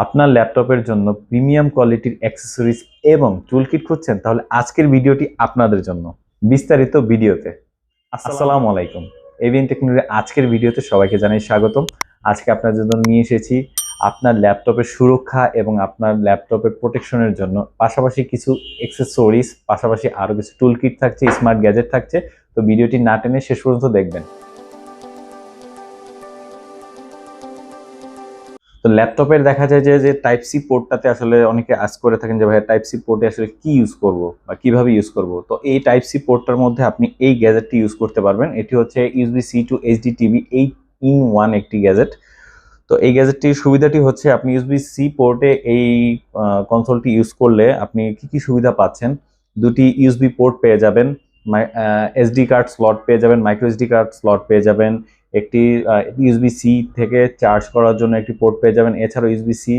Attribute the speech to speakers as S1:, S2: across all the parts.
S1: আপনার ল্যাপটপের জন্য প্রিমিয়াম কোয়ালিটির অ্যাক্সেসরিজ এবং টুলকিট খুঁজছেন, তাহলে আজকের ভিডিওটি আপনাদের জন্য। বিস্তারিত ভিডিওতে। আসসালামু আলাইকুম। এভিএন টেকনোলজির আজকের ভিডিওতে সবাইকে জানাই স্বাগতম। আজকে আপনাদের জন্য নিয়ে এসেছি আপনার ল্যাপটপের সুরক্ষা এবং আপনার ল্যাপটপের প্রোটেকশনের জন্য পাশাপাশি কিছু অ্যাক্সেসরিজ, পাশাপাশি আরও কিছু টুলকিট থাকছে, স্মার্ট গ্যাজেট থাকছে। তো ভিডিওটি না টেনে শেষ পর্যন্ত দেখবেন। তো ল্যাপটপের দেখা যায় যে টাইপ সি পোর্টটাতে আসলে অনেকে আস্ক করে থাকেন যে ভাই টাইপ সি পোর্টে আসলে কি ইউজ করব বা কিভাবে ইউজ করব। তো এই টাইপ সি পোর্টটার মধ্যে আপনি এই গ্যাজেটটি ইউজ করতে পারবেন। এটি হচ্ছে USB C to HD TV 8-in-1 একটি গ্যাজেট। তো এই গ্যাজেটটির সুবিধাটি হচ্ছে আপনি ইউএসবি সি পোর্টে এই কনসোলটি ইউজ করলে আপনি কি কি সুবিধা পাচ্ছেন। দুটি ইউএসবি পোর্ট পেয়ে যাবেন, এসডি কার্ড স্লট পেয়ে যাবেন, মাইক্রো এসডি কার্ড স্লট পেয়ে যাবেন, একটি ইউএসবি সি থেকে চার্জ করার জন্য একটি পোর্ট পেয়ে যাবেন, এছাড়াও ইউএসবি সি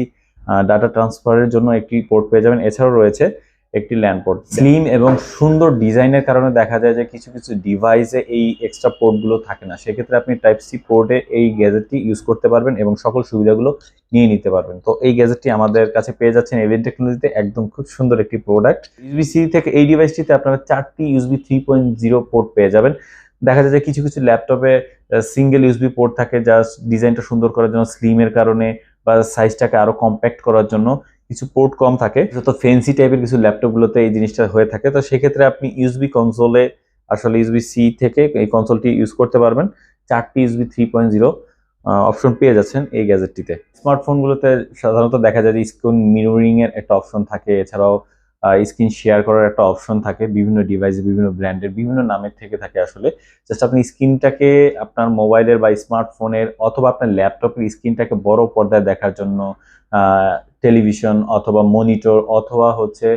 S1: ডাটা ট্রান্সফারের জন্য একটি পোর্ট পেয়ে যাবেন, এছাড়াও রয়েছে একটি ল্যান্ড পোর্ট। স্লিম এবং সুন্দর ডিজাইনের কারণে দেখা যায় যে কিছু কিছু ডিভাইসে এই এক্সট্রা পোর্টগুলো থাকে না, সেক্ষেত্রে আপনি টাইপ সি পোর্টে এই গ্যাজেটটি ইউজ করতে পারবেন এবং সকল সুবিধাগুলো নিয়ে নিতে পারবেন। তো এই গ্যাজেটটি আমাদের কাছে পেয়ে যাচ্ছেন এভিএন টেকনোলজিতে, একদম খুব সুন্দর একটি প্রোডাক্ট। ইউএসবি সি থেকে এই ডিভাইসটিতে আপনারা 4টি ইউএসবি 3.0 পোর্ট পেয়ে যাবেন। দেখা যায় যে কিছু কিছু ল্যাপটপে সিঙ্গেল ইউএসবি পোর্ট থাকে, জাস্ট ডিজাইনটা সুন্দর করার জন্য, স্লিমের কারণে বা সাইজটাকে আরো কম্প্যাক্ট করার জন্য কিছু পোর্ট কম থাকে। যত ফ্যান্সি টাইপের কিছু ল্যাপটপগুলোতে এই জিনিসটা হয়ে থাকে। তো সেক্ষেত্রে আপনি ইউএসবি কনসোলে আসলে ইউএসবি সি থেকে এই কনসোলটি ইউজ করতে পারবেন। 4টি ইউএসবি 3.0 অপশন পেয়ে যাচ্ছেন এই গ্যাজেটটিতে। স্মার্টফোনগুলোতে সাধারণত দেখা যায় যে স্ক্রিন মিররিং এর একটা অপশন থাকে, এছাড়াও স্ক্রিন শেয়ার করার একটা অপশন থাকে। বিভিন্ন ডিভাইস, বিভিন্ন ব্র্যান্ডের, বিভিন্ন নামের থেকে থাকে। আসলে জাস্ট আপনি স্ক্রিনটাকে আপনার মোবাইলের বা স্মার্টফোনের অথবা আপনার ল্যাপটপের স্ক্রিনটাকে বড় পর্দায় দেখার জন্য টেলিভিশন অথবা মনিটর অথবা হচ্ছে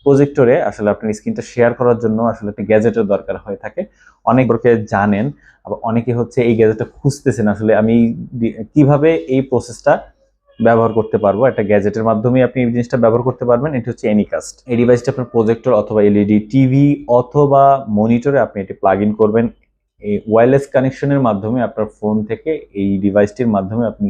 S1: প্রজেক্টরে আসলে আপনার স্ক্রিনটা শেয়ার করার জন্য আসলে একটা গ্যাজেটের দরকার হয়ে থাকে। অনেকে জানেন, আবার অনেকে হচ্ছে এই গ্যাজেটটা খুঁজতেছেন আসলে আমি কিভাবে এই প্রসেসটা ব্যবহার করতে পারবো। একটা গ্যাজেটের মাধ্যমে আপনি এই জিনিসটা ব্যবহার করতে পারবেন। এটি হচ্ছে এনিকাস্ট। এই ডিভাইসটা আপনার প্রজেক্টর অথবা এলইডি টিভি অথবা মনিটরে আপনি এটি প্লাগ ইন করবেন। এই ওয়্যারলেস কানেকশনের মাধ্যমে আপনার ফোন থেকে এই ডিভাইসটির মাধ্যমে আপনি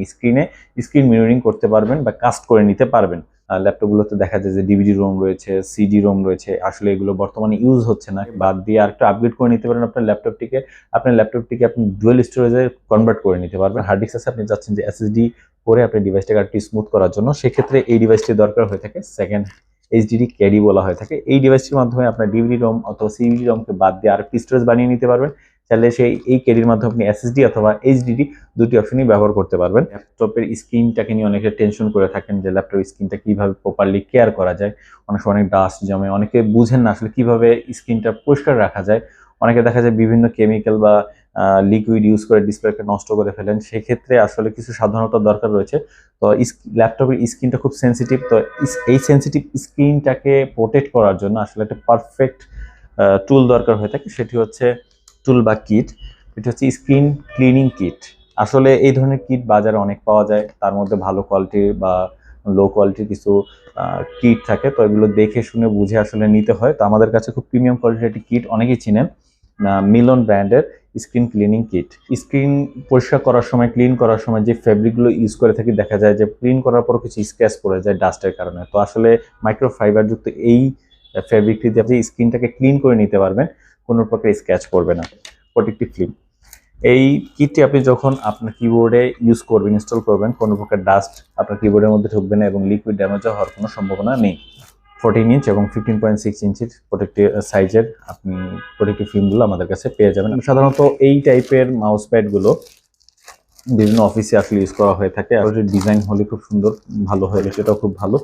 S1: স্ক্রিন মিররিং করতে পারবেন বা কাস্ট করে নিতে পারবেন। ল্যাপটপগুলোতে দেখা যায় যে ডিভিডি রোম রয়েছে, সিডি রোম রয়েছে, আসলে এগুলো বর্তমানে ইউজ হচ্ছে না। বাদ দিয়ে আরেকটু আপগ্রেড করে নিতে পারেন আপনার ল্যাপটপটিকে আপনি ডুয়েল স্টোরেজে কনভার্ট করে নিতে পারবেন। হার্ড ডিস্ক আছে, আপনি চাচ্ছেন যে এসএসডি করে আপনি ডিভাইসটাকে একটু স্মুথ করার জন্য, সেক্ষেত্রে এই ডিভাইসটি দরকার হয়ে থাকে। সেকেন্ড এইচডিডি ক্যারি বলা হয়ে থাকে। এই ডিভাইসটির মাধ্যমে আপনার ডিভিডি রোম অথবা সিডি রোমকে বাদ দিয়ে আরেকটি স্টোরেজ বানিয়ে নিতে পারবেন। চাইলে এই ক্যারির মাধ্যমে আপনি এসএসডি অথবা এইচডিডি দুটি অপশনই ব্যবহার করতে পারবেন। ল্যাপটপের স্ক্রিনটাকে নিয়ে অনেকে টেনশন করে থাকেন যে ল্যাপটপের স্ক্রিনটা কিভাবে প্রপারলি কেয়ার করা যায়। অনেক সময় অনেক ডাস্ট জমে, অনেকে বুঝেন না আসলে কিভাবে স্ক্রিনটা পরিষ্কার রাখা যায়। অনেকে দেখা যায় বিভিন্ন কেমিক্যাল বা লিকুইড ইউজ করে ডিসপ্লেকে নষ্ট করে ফেলেন। সেক্ষেত্রে আসলে কিছু সাবধানতার দরকার রয়েছে। তো ল্যাপটপের স্ক্রিনটা খুব সেন্সিটিভ। তো এই সেন্সিটিভ স্ক্রিনটাকে প্রোটেক্ট করার জন্য আসলে একটা পারফেক্ট টুল দরকার হয়ে থাকে। সেটি হচ্ছে টুল বা কিট। এটি হচ্ছে স্ক্রিন ক্লিনিং কিট। আসলে এই ধরনের কিট বাজারে অনেক পাওয়া যায়। তার মধ্যে ভালো কোয়ালিটি বা লো কোয়ালিটির কিছু কিট থাকে। তো এগুলো দেখে শুনে বুঝে আসলে নিতে হয়। তো আমাদের কাছে খুব প্রিমিয়াম কোয়ালিটির একটি কিট, অনেকেই চিনেন, মিলন ব্র্যান্ডের স্ক্রিন ক্লিনিং কিট। স্ক্রিন পরিষ্কার করার সময়, ক্লিন করার সময় যে ফেব্রিকগুলো ইউজ করে থাকি, দেখা যায় যে ক্লিন করার পর কিছু স্ক্র্যাচ পড়ে যায় ডাস্টের কারণে। তো আসলে মাইক্রোফাইবার যুক্ত এই ফেব্রিকটি দিয়ে আপনি স্ক্রিনটাকে ক্লিন করে নিতে পারবেন, কোনো প্রকার স্ক্র্যাচ পড়বে না। Protective film. এই কিটটি আপনি যখন আপনার কিবোর্ডে ইউজ করবেন, ইনস্টল করবেন, কোনো প্রকার ডাস্ট আপনার কিবোর্ডের মধ্যে ঢুকবে না এবং লিকুইড ড্যামেজ হওয়ার কোনো সম্ভাবনা নেই। 14 ইঞ্চ এবং 15.6 ইঞ্চির প্রোটেক্টিভ সাইজের আপনি প্রোটেক্টিভ ফিল্মগুলো আমাদের কাছে পেয়ে যাবেন। সাধারণত এই টাইপের মাউস প্যাডগুলো বিভিন্ন অফিসে আসলে ইউজ করা হয়ে থাকে। আর ডিজাইন হলে খুব সুন্দর, ভালো হলে সেটাও খুব ভালো।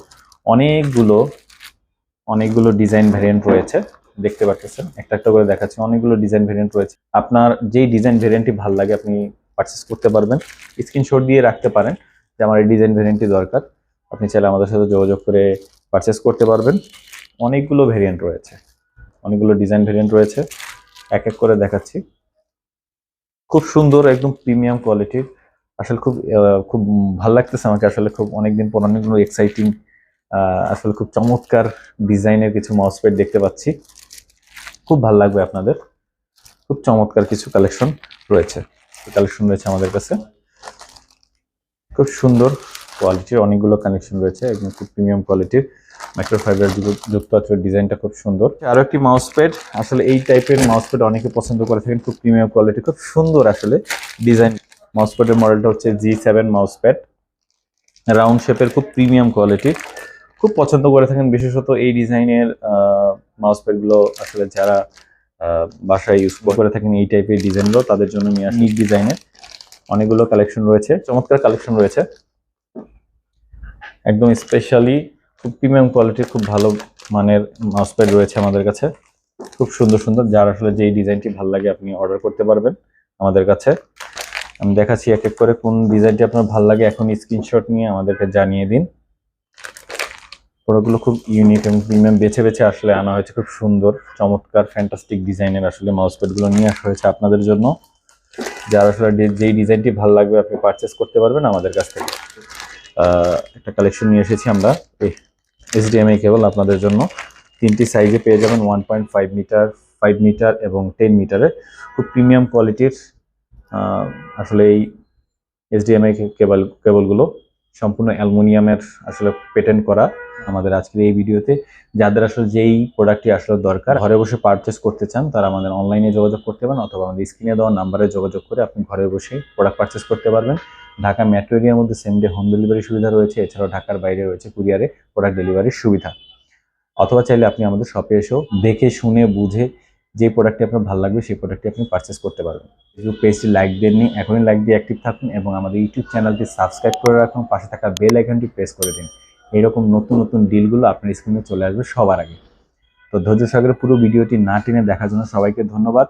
S1: অনেকগুলো ডিজাইন ভ্যারিয়েন্ট রয়েছে, দেখতে পাচ্ছেন একটা একটা করে দেখাচ্ছি। অনেকগুলো ডিজাইন ভেরিয়েন্ট রয়েছে। আপনার যেই ডিজাইন ভেরিয়েন্টটি ভালো লাগে আপনি পারচেস করতে পারবেন। স্ক্রিনশট দিয়ে রাখতে পারেন যে আমার এই ডিজাইন ভেরিয়েন্টটি দরকার। আপনি চাইলে আমাদের সাথে যোগাযোগ করে পারচেস করতে পারবেন। অনেকগুলো ভেরিয়েন্ট রয়েছে, অনেকগুলো ডিজাইন ভেরিয়েন্ট রয়েছে, এক এক করে দেখাচ্ছি। খুব সুন্দর, একদম প্রিমিয়াম কোয়ালিটির। আসলে খুব ভালো লাগতেছে আমাকে। আসলে খুব অনেকদিন পর অনেকগুলো এক্সাইটিং, আসলে খুব চমৎকার ডিজাইনের কিছু মাউস প্যাড দেখতে পাচ্ছি। খুব ভালো লাগবে আপনাদের। খুব চমৎকার কিছু কালেকশন রয়েছে আমাদের কাছে। খুব সুন্দর কোয়ালিটির অনেকগুলো কানেকশন রয়েছে, একদম খুব প্রিমিয়াম কোয়ালিটির মাইক্রোফাইবার যুক্ত আছে। ডিজাইনটা খুব সুন্দর। আরো একটি মাউস প্যাড, আসলে এই টাইপের মাউস প্যাড অনেকে পছন্দ করে থাকেন, খুব প্রিমিয়াম কোয়ালিটি, খুব সুন্দর আসলে ডিজাইন। মাউস প্যাডের মডেলটা হচ্ছে G7 মাউস প্যাড, রাউন্ড শেপের, খুব প্রিমিয়াম কোয়ালিটির, খুব পছন্দ করে থাকেন বিশেষত এই ডিজাইনের মাউস প্যাড গুলো। আসলে যারা বাসায় ইউজ করে থাকেন এই টাইপের ডিজাইনগুলো, তাদের জন্য নিয়ে আসি। ডিজাইনের অনেকগুলো কালেকশন রয়েছে, চমৎকার কালেকশন রয়েছে, একদম স্পেশালি খুব প্রিমিয়াম কোয়ালিটির, খুব ভালো মানের মাউস প্যাড রয়েছে আমাদের কাছে, খুব সুন্দর সুন্দর। যার আসলে যেই ডিজাইনটি ভালো লাগে আপনি অর্ডার করতে পারবেন আমাদের কাছে। আমি দেখাচ্ছি এক এক করে কোন ডিজাইনটি আপনার ভালো লাগে, এখন স্ক্রিনশট নিয়ে আমাদেরকে জানিয়ে দিন। প্রোডাক্টগুলো খুব ইউনিক এবং প্রিমিয়াম, বেছে বেছে আসলে আনা হয়েছে, খুব সুন্দর চমৎকার ফ্যান্টাস্টিক ডিজাইনের আসলে মাউস প্যাডগুলো নিয়ে আসা হয়েছে আপনাদের জন্য। যার আসলে যেই ডিজাইনটি ভালো লাগবে আপনি পারচেস করতে পারবেন আমাদের কাছ থেকে। একটা কালেকশন নিয়ে এসেছি আমরা, HDMI কেবল আপনাদের জন্য 3টি সাইজে পেয়ে যাবেন, 1.5 মিটার, 5 মিটার এবং 10 মিটারের, খুব প্রিমিয়াম কোয়ালিটির। আসলে এই HDMI কেবলগুলো সম্পূর্ণ অ্যালুমিনিয়ামের আসলে পেটেন্ট করা। আমাদের আজকের এই ভিডিওতে যাদের আসলে যেই প্রোডাক্টটি আসলে দরকার, ঘরে বসে পারচেস করতে চান, তারা আমাদের অনলাইনে যোগাযোগ করতে পারেন, অথবা আমাদের স্ক্রিনে দেওয়া নাম্বারে যোগাযোগ করে আপনি ঘরে বসে প্রোডাক্ট পারচেস করতে পারবেন। ঢাকা মেট্রো এরিয়ার মধ্যে সেম ডে হোম ডেলিভারি সুবিধা রয়েছে, এছাড়াও ঢাকার বাইরে রয়েছে কুরিয়ারে প্রোডাক্ট ডেলিভারির সুবিধা। অথবা চাইলে আপনি আমাদের শপে এসেও দেখে শুনে বুঝে যে প্রোডাক্টটি আপনার ভালো লাগবে সেই প্রোডাক্টটি আপনি পারচেস করতে পারবেন। ফেসবুক পেজটি লাইক দেননি, এখনই লাইক দিয়ে অ্যাক্টিভ থাকুন এবং আমাদের ইউটিউব চ্যানেলটি সাবস্ক্রাইব করে রাখুন, পাশে থাকা বেল আইকনটি প্রেস করে দিন। এইরকম নতুন নতুন ডিলগুলো আপনার স্ক্রিনে চলে আসবে সবার আগে। তো ধৈর্য সহকারে পুরো ভিডিওটি না টেনে দেখার জন্য সবাইকে ধন্যবাদ।